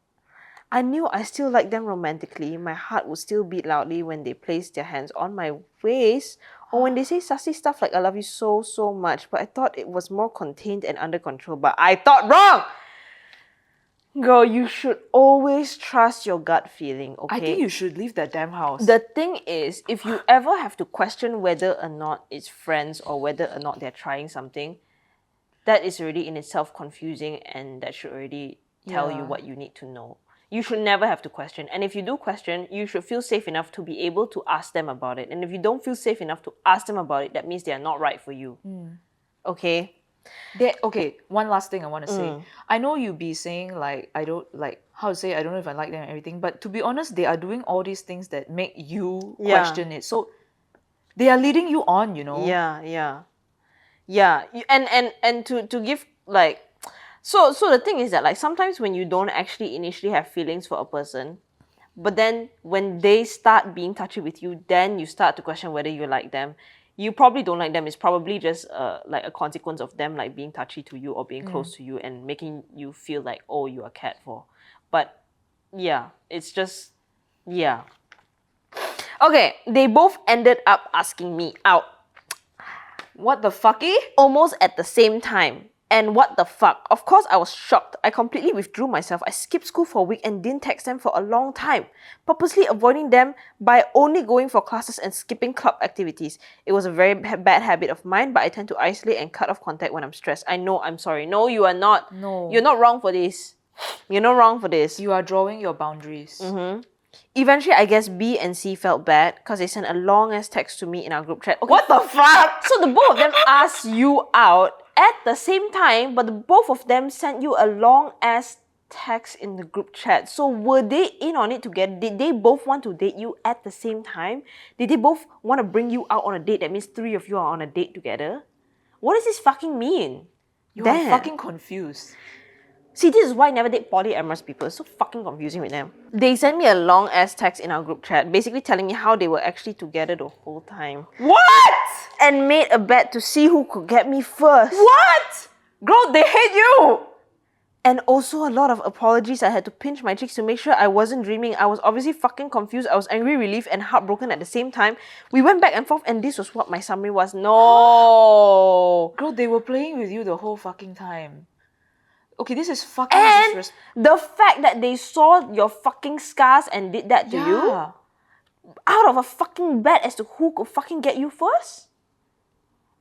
I knew I still liked them romantically. My heart would still beat loudly when they placed their hands on my waist, or when they say sassy stuff like I love you so, so much. But I thought it was more contained and under control. But I thought wrong! Girl, you should always trust your gut feeling, okay? I think you should leave that damn house. The thing is, if you ever have to question whether or not it's friends or whether or not they're trying something, that is already in itself confusing, and that should already tell you what you need to know. You should never have to question. And if you do question, you should feel safe enough to be able to ask them about it. And if you don't feel safe enough to ask them about it, that means they are not right for you. Okay? Okay, one last thing I want to say. I know you be saying like, I don't know if I like them and everything, but to be honest, they are doing all these things that make you question it. So they are leading you on, you know. And to give like, so the thing is that like sometimes when you don't actually initially have feelings for a person, but then when they start being touchy with you, then you start to question whether you like them. You probably don't like them. It's probably just like a consequence of them like being touchy to you or being close to you and making you feel like, oh, you are cared for. But yeah, it's just, yeah. Okay, they both ended up asking me out. What the fucky? Almost at the same time. And what the fuck? Of course, I was shocked. I completely withdrew myself. I skipped school for a week and didn't text them for a long time, purposely avoiding them by only going for classes and skipping club activities. It was a very bad habit of mine, but I tend to isolate and cut off contact when I'm stressed. I know, I'm sorry. No, you are not. No. You're not wrong for this. You're not wrong for this. You are drawing your boundaries. Eventually, I guess B and C felt bad because they sent a long-ass text to me in our group chat. Okay, What the fuck? so the both of them asked you out at the same time, but the both of them sent you a long-ass text in the group chat. So were they in on it together? Did they both want to date you at the same time? Did they both want to bring you out on a date? That means three of you are on a date together? What does this fucking mean? You are fucking confused. See, this is why I never date polyamorous people. It's so fucking confusing with them. They sent me a long ass text in our group chat, basically telling me how they were actually together the whole time. What? And made a bet to see who could get me first. What? Girl, they hate you! And also a lot of apologies. I had to pinch my cheeks to make sure I wasn't dreaming. I was obviously fucking confused. I was angry, relieved, and heartbroken at the same time. We went back and forth, and this was what my summary was. No! Girl, they were playing with you the whole fucking time. Okay, this is fucking And disrespectful. the fact that they saw your fucking scars and did that to you, out of a fucking bet as to who could fucking get you first?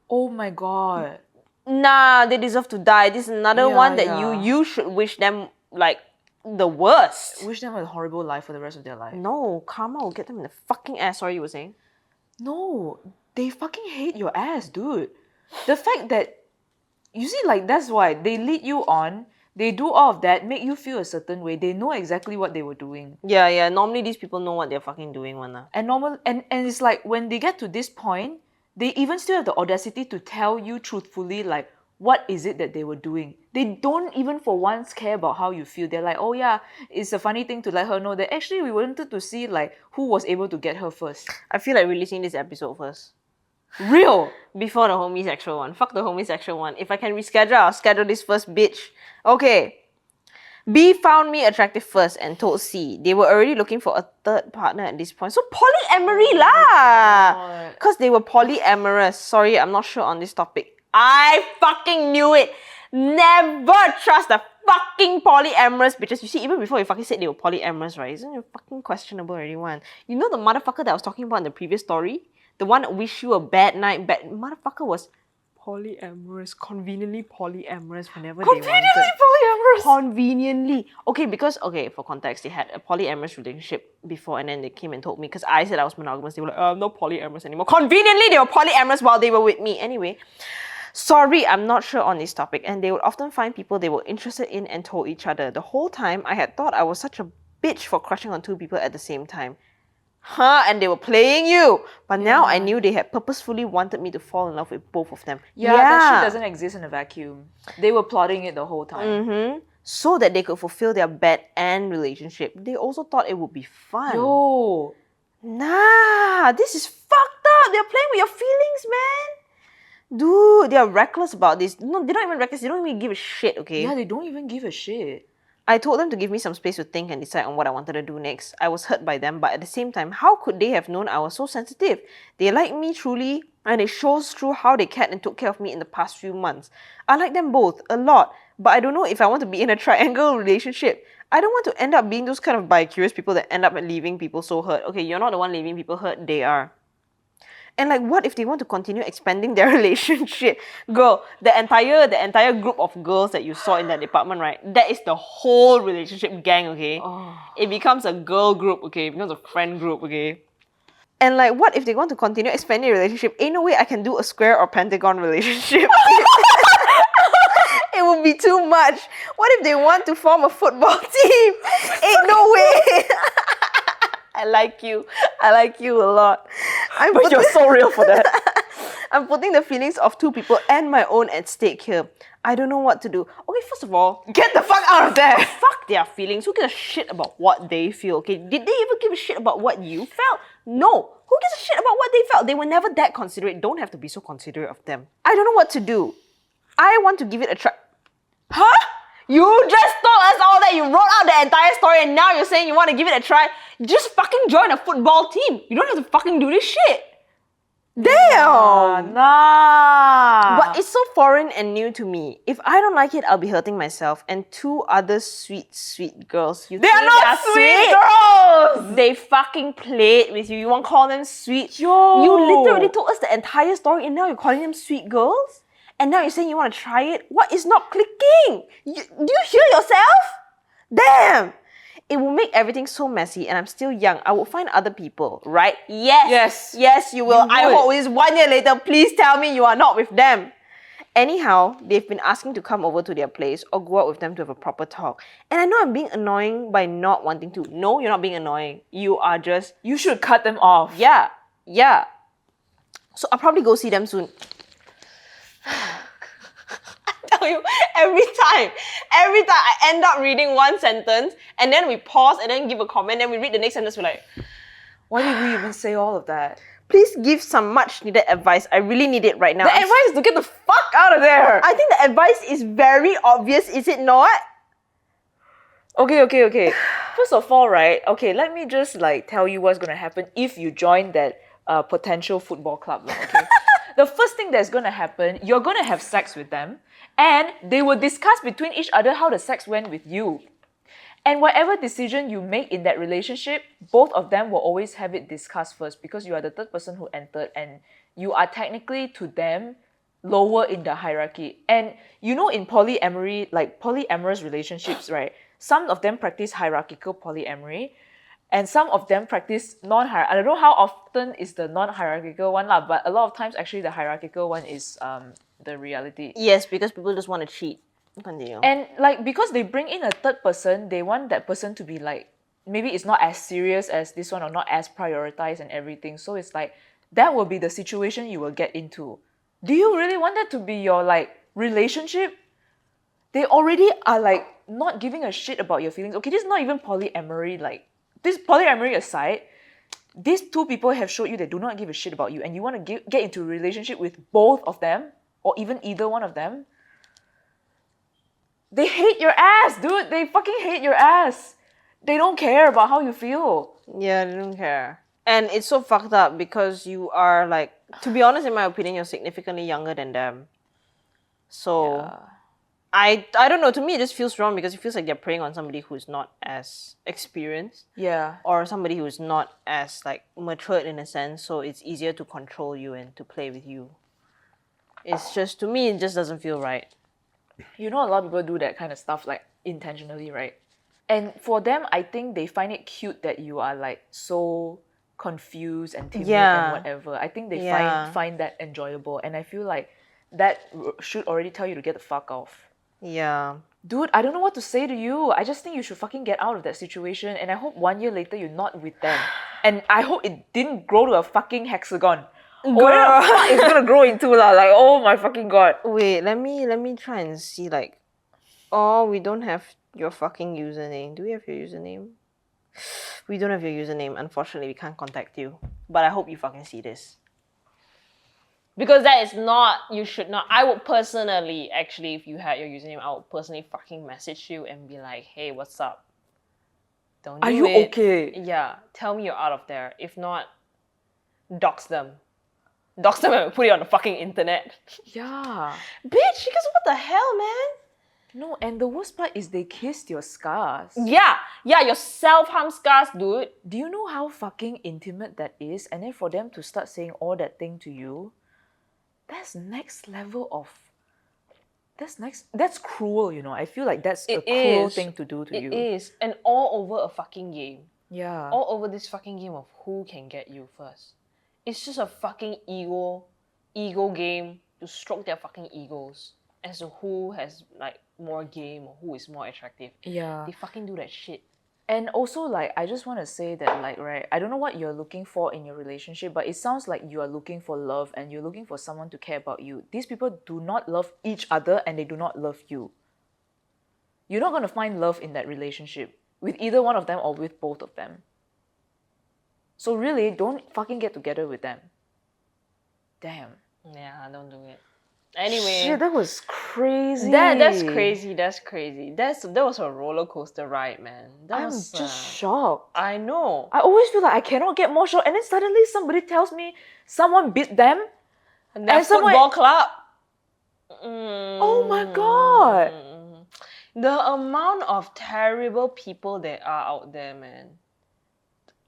Oh my god. Nah, they deserve to die. This is another one that you should wish them like the worst. Wish them a horrible life for the rest of their life. No, karma will get them in the fucking ass. Sorry, you were saying? No, they fucking hate your ass, dude. The fact that, you see, like, that's why they lead you on, they do all of that, make you feel a certain way. They know exactly what they were doing. Yeah. Normally these people know what they're fucking doing, one. And it's like, when they get to this point, they even still have the audacity to tell you truthfully, like, what is it that they were doing. They don't even for once care about how you feel. They're like, oh yeah, it's a funny thing to let her know that actually we wanted to see like who was able to get her first. I feel like releasing this episode first. Real! Before the homosexual one. Fuck the homosexual one. If I can reschedule, I'll schedule this first, bitch. Okay. B found me attractive first and told C. They were already looking for a third partner at this point. So polyamory lah! Because they were polyamorous. Sorry, I'm not sure on this topic. I fucking knew it! Never trust the fucking polyamorous bitches. You see, even before you fucking said they were polyamorous, right? Isn't it fucking questionable already, one? You know the motherfucker that I was talking about in the previous story? The one that wished you a bad night, motherfucker was polyamorous, conveniently polyamorous whenever they wanted. Conveniently polyamorous! Conveniently. Okay, because, for context, they had a polyamorous relationship before and then they came and told me, because I said I was monogamous, they were like, I'm not polyamorous anymore. Conveniently, they were polyamorous while they were with me. Anyway, Sorry, I'm not sure on this topic. And they would often find people they were interested in and told each other. The whole time, I had thought I was such a bitch for crushing on two people at the same time. Huh? And they were playing you. But now I knew they had purposefully wanted me to fall in love with both of them. Yeah, that shit doesn't exist in a vacuum. They were plotting it the whole time. So that they could fulfill their bad end relationship. They also thought it would be fun. Yo. Nah, this is fucked up. They're playing with your feelings, man. Dude, they're reckless about this. No, they're not even reckless. They don't even give a shit, okay? Yeah, they don't even give a shit. I told them to give me some space to think and decide on what I wanted to do next. I was hurt by them, but at the same time, how could they have known I was so sensitive? They like me truly, and it shows through how they cared and took care of me in the past few months. I like them both, a lot, but I don't know if I want to be in a triangle relationship. I don't want to end up being those kind of bi-curious people that end up leaving people so hurt. Okay, you're not the one leaving people hurt, they are. And like, what if they want to continue expanding their relationship? Girl, the entire group of girls that you saw in that department, right? That is the whole relationship gang, okay? It becomes a girl group, okay? It becomes a friend group, okay? And like, what if they want to continue expanding the relationship? Ain't no way I can do a square or pentagon relationship. It would be too much. What if they want to form a football team? Ain't no way. I like you. I like you a lot. But you're so real for that. I'm putting the feelings of two people and my own at stake here. I don't know what to do. Okay, first of all, Get the fuck out of there! fuck their feelings. Who gives a shit about what they feel? Okay, did they ever give a shit about what you felt? No. Who gives a shit about what they felt? They were never that considerate. Don't have to be so considerate of them. I don't know what to do. I want to give it a try. Huh? You just told us all that. You wrote out the entire story and now you're saying you want to give it a try. Just fucking join a football team. You don't have to fucking do this shit. Damn! Nah. But it's so foreign and new to me. If I don't like it, I'll be hurting myself. And two other sweet, sweet girls. You They think are not sweet girls! They fucking played with you. You want to call them sweet? Yo! You literally told us the entire story and now you're calling them sweet girls? And now you're saying you want to try it? What is not clicking? Do you hear yourself? Damn! It will make everything so messy and I'm still young. I will find other people, right? Yes! Yes. Yes, you will. You I would. hope it's 1 year later. Please tell me you are not with them. Anyhow, they've been asking to come over to their place or go out with them to have a proper talk. And I know I'm being annoying by not wanting to. No, you're not being annoying. You are just... You should cut them off. Yeah. So I'll probably go see them soon. I tell you, every time I end up reading one sentence and then we pause and then give a comment, then we read the next sentence, we're like, Why did we even say all of that? please give some much needed advice. I really need it right now. The advice is to get the fuck out of there! I think the advice is very obvious, is it not? Okay. First of all, right, okay, let me just like tell you what's gonna happen if you join that potential football club, lah, okay? The first thing that's gonna happen, you're gonna have sex with them, and they will discuss between each other how the sex went with you. And whatever decision you make in that relationship, both of them will always have it discussed first because you are the third person who entered and you are technically to them lower in the hierarchy. And you know, in polyamory, like polyamorous relationships, right? Some of them practice hierarchical polyamory and some of them practice non-hierarchical. I don't know how often is the non-hierarchical one, lah, but a lot of times actually the hierarchical one is the reality. Yes, because people just want to cheat. Continue. And like because they bring in a third person, they want that person to be like, maybe it's not as serious as this one or not as prioritized and everything. So it's like, that will be the situation you will get into. Do you really want that to be your like relationship? They already are like not giving a shit about your feelings. Okay, this is not even polyamory. Like, this polyamory aside, these two people have showed you they do not give a shit about you and you want to get into a relationship with both of them or even either one of them. They hate your ass, dude. They fucking hate your ass. They don't care about how you feel. Yeah, they don't care. And it's so fucked up because you are like, to be honest, in my opinion, you're significantly younger than them. So, Yeah. I don't know, to me it just feels wrong because it feels like they're preying on somebody who's not as experienced Yeah. or somebody who's not as like matured in a sense, so it's easier to control you and to play with you. It's just, to me, it just doesn't feel right. You know, a lot of people do that kind of stuff like intentionally, right? And for them, I think they find it cute that you are like so confused and timid Yeah. and whatever. I think they Yeah. find that enjoyable. And I feel like that should already tell you to get the fuck off. Yeah. Dude, I don't know what to say to you. I just think you should fucking get out of that situation, and I hope 1 year later you're not with them. And I hope it didn't grow to a fucking hexagon. Or whatever the fuck it's gonna grow into lah. Like, oh my fucking god. Wait, let me try and see like. Oh, we don't have your fucking username. Do we have your username? We don't have your username. Unfortunately, we can't contact you. But I hope you fucking see this. Because that is not, you should not. I would personally, actually, if you had your username, I would personally fucking message you and be like, hey, what's up? Don't do Are you it. okay? Yeah, tell me you're out of there. If not, dox them. Dox them and put it on the fucking internet. Yeah. Bitch, because what the hell, man? No, and the worst part is they kissed your scars. Yeah, your self-harm scars, dude. Do you know how fucking intimate that is? And then for them to start saying all that thing to you, that's next level of... That's cruel, you know. I feel like that's a cruel thing to do to you. It is. And all over a fucking game. Yeah. All over this fucking game of who can get you first. It's just a fucking ego game to stroke their fucking egos as to who has like more game or who is more attractive. Yeah. They fucking do that shit. And also, like, I just want to say that, like, right, I don't know what you're looking for in your relationship, but it sounds like you are looking for love and you're looking for someone to care about you. These people do not love each other and they do not love you. You're not going to find love in that relationship with either one of them or with both of them. So really, don't fucking get together with them. Damn. Yeah, don't do it. Anyway. Shit, that was crazy. That's crazy. That was a roller coaster ride, man. I'm just shocked. I know. I always feel like I cannot get more shocked. And then suddenly somebody tells me someone beat them. And that football club. Oh my god. The amount of terrible people that are out there, man.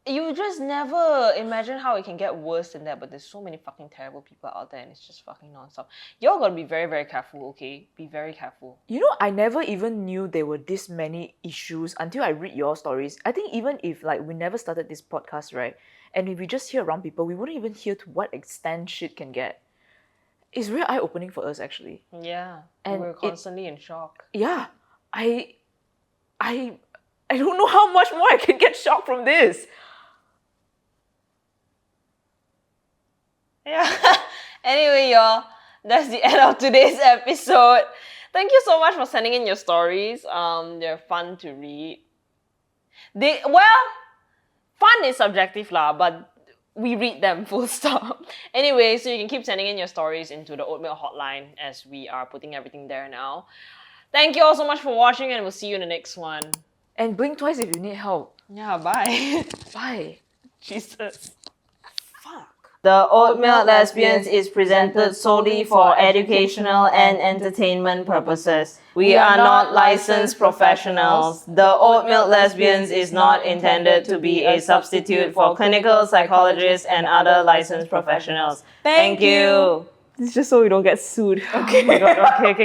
You just never imagine how it can get worse than that, but there's so many fucking terrible people out there and it's just fucking non-stop. Y'all gotta be very, very careful, okay? Be very careful. You know, I never even knew there were this many issues until I read your stories. I think even if like we never started this podcast, right? And if we just hear around people, we wouldn't even hear to what extent shit can get. It's very eye-opening for us, actually. Yeah. And we're constantly in shock. Yeah. I don't know how much more I can get shocked from this. Yeah. Anyway, y'all, that's the end of today's episode. Thank you so much for sending in your stories. They're fun to read. Fun is subjective lah, but we read them full stop. Anyway, so you can keep sending in your stories into the Oatmeal hotline as we are putting everything there now. Thank you all so much for watching and we'll see you in the next one. And blink twice if you need help. Yeah, bye. Bye. Jesus. Fuck. The Oatmeal Lesbians is presented solely for educational and entertainment purposes. We are not licensed professionals. The Oatmeal Lesbians is not intended to be a substitute for clinical psychologists and other licensed professionals. Thank you. It's just so we don't get sued. Okay. Oh my god, okay.